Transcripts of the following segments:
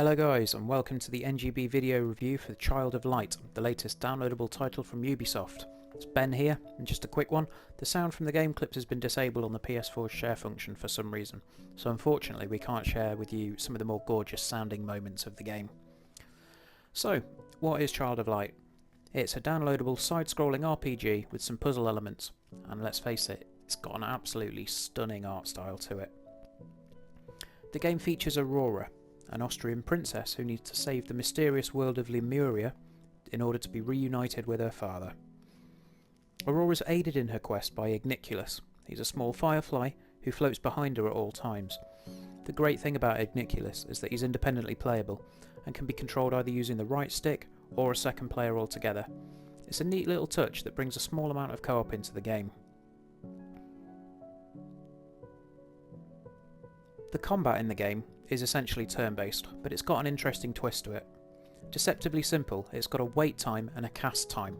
Hello guys, and welcome to the NGB video review for Child of Light, the latest downloadable title from Ubisoft. It's Ben here, and just a quick one, the sound from the game clips has been disabled on the PS4 share function for some reason, so unfortunately we can't share with you some of the more gorgeous sounding moments of the game. So, what is Child of Light? It's a downloadable side-scrolling RPG with some puzzle elements, and let's face it, it's got an absolutely stunning art style to it. The game features Aurora, an Austrian princess who needs to save the mysterious world of Lemuria in order to be reunited with her father. Aurora is aided in her quest by Igniculus. He's a small firefly who floats behind her at all times. The great thing about Igniculus is that he's independently playable and can be controlled either using the right stick or a second player altogether. It's a neat little touch that brings a small amount of co-op into the game. The combat in the game is essentially turn-based, but it's got an interesting twist to it. Deceptively simple, it's got a wait time and a cast time,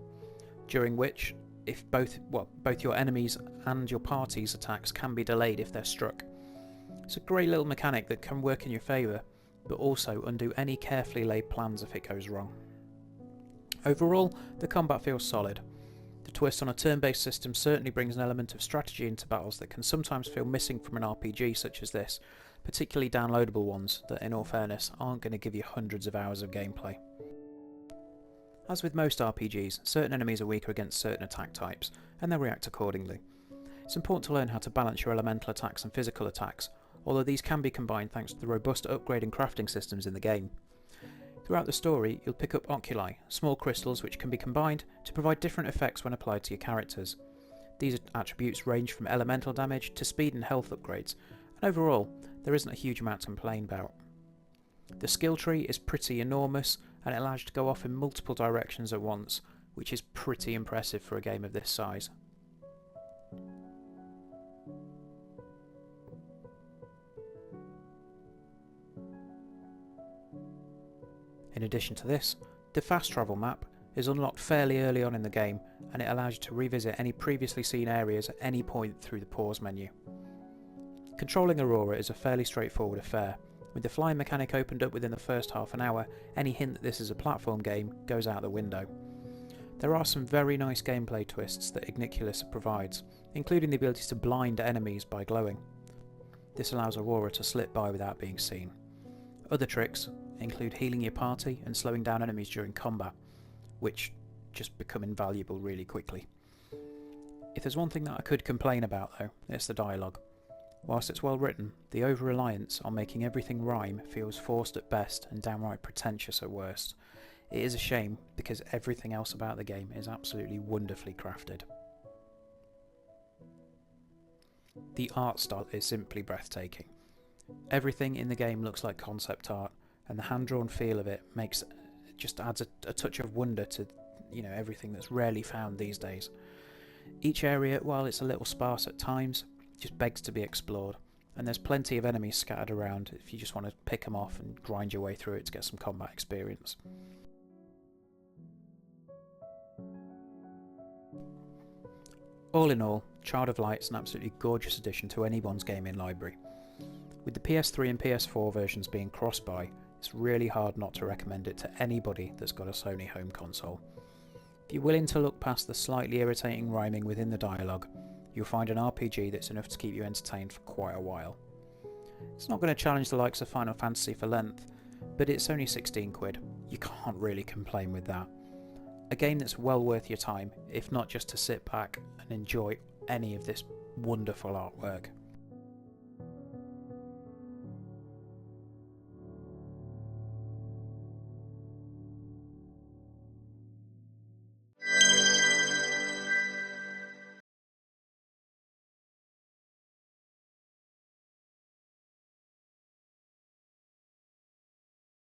during which if both your enemies and your party's attacks can be delayed if they're struck. It's a great little mechanic that can work in your favour, but also undo any carefully laid plans if it goes wrong. Overall, the combat feels solid. The twist on a turn-based system certainly brings an element of strategy into battles that can sometimes feel missing from an RPG such as this, particularly downloadable ones that, in all fairness, aren't going to give you hundreds of hours of gameplay. As with most RPGs, certain enemies are weaker against certain attack types, and they'll react accordingly. It's important to learn how to balance your elemental attacks and physical attacks, although these can be combined thanks to the robust upgrade and crafting systems in the game. Throughout the story, you'll pick up oculi, small crystals which can be combined to provide different effects when applied to your characters. These attributes range from elemental damage to speed and health upgrades, and overall, there isn't a huge amount to complain about. The skill tree is pretty enormous, and it allows you to go off in multiple directions at once, which is pretty impressive for a game of this size. In addition to this, the fast travel map is unlocked fairly early on in the game, and it allows you to revisit any previously seen areas at any point through the pause menu. Controlling Aurora is a fairly straightforward affair. With the flying mechanic opened up within the first half an hour, any hint that this is a platform game goes out the window. There are some very nice gameplay twists that Igniculus provides, including the ability to blind enemies by glowing. This allows Aurora to slip by without being seen. Other tricks include healing your party and slowing down enemies during combat, which just become invaluable really quickly. If there's one thing that I could complain about though, it's the dialogue. Whilst it's well written, the over-reliance on making everything rhyme feels forced at best and downright pretentious at worst. It is a shame because everything else about the game is absolutely wonderfully crafted. The art style is simply breathtaking. Everything in the game looks like concept art, and the hand-drawn feel of it just adds a touch of wonder to everything that's rarely found these days. Each area, while it's a little sparse at times, just begs to be explored, and there's plenty of enemies scattered around if you just want to pick them off and grind your way through it to get some combat experience. All in all, Child of Light is an absolutely gorgeous addition to anyone's gaming library. With the PS3 and PS4 versions being cross-buy, it's really hard not to recommend it to anybody that's got a Sony home console. If you're willing to look past the slightly irritating rhyming within the dialogue, you'll find an RPG that's enough to keep you entertained for quite a while. It's not going to challenge the likes of Final Fantasy for length, but it's only 16 quid. You can't really complain with that. A game that's well worth your time, if not just to sit back and enjoy any of this wonderful artwork.